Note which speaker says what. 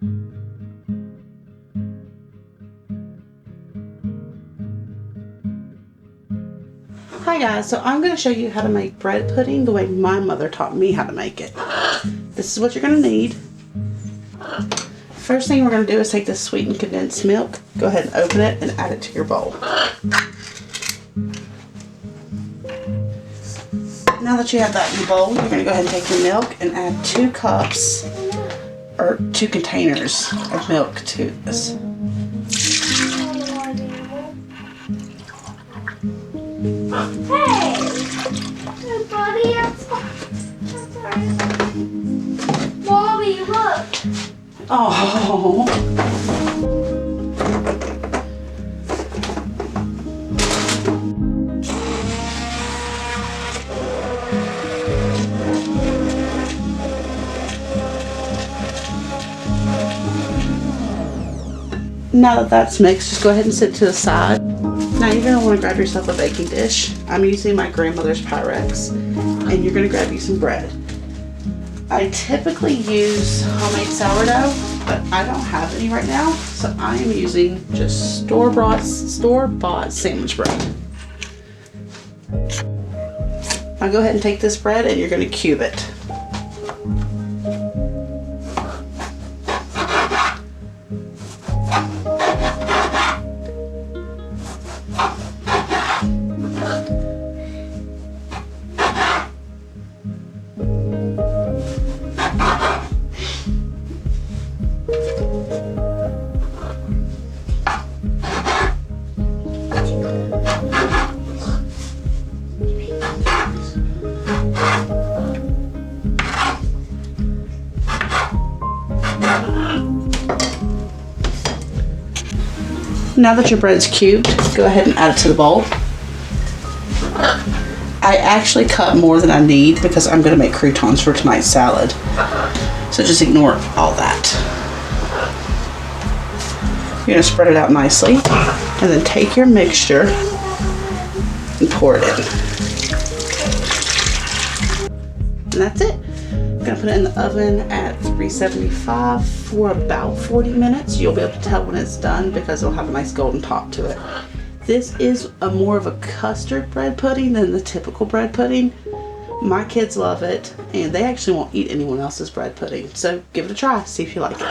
Speaker 1: Hi guys, so I'm going to show you how to make bread pudding the way my mother taught me how to make it. This is what you're going to need. First thing we're going to do is take this sweetened condensed milk, go ahead and open it and add it to your bowl. Now that you have that in the bowl, you're going to go ahead and take your milk and add 2 cups or 2 containers of milk to this.
Speaker 2: Hey! Hey, buddy, I'm sorry. Mommy, look!
Speaker 1: Oh. Now that that's mixed, just go ahead and sit to the side. Now you're going to want to grab yourself a baking dish. I'm using my grandmother's Pyrex, and you're going to grab you some bread. I typically use homemade sourdough, but I don't have any right now, so I am using just store-bought sandwich bread. Now go ahead and take this bread and you're going to cube it. Now that your bread's cubed, go ahead and add it to the bowl. I actually cut more than I need because I'm going to make croutons for tonight's salad. So just ignore all that. You're going to spread it out nicely and then take your mixture and pour it in. And that's it. I'm going to put it in the oven at 375 for about 40 minutes. You'll be able to tell when it's done because it'll have a nice golden top to it. This is more of a custard bread pudding than the typical bread pudding. My kids love it, and they actually won't eat anyone else's bread pudding. So give it a try, see if you like it.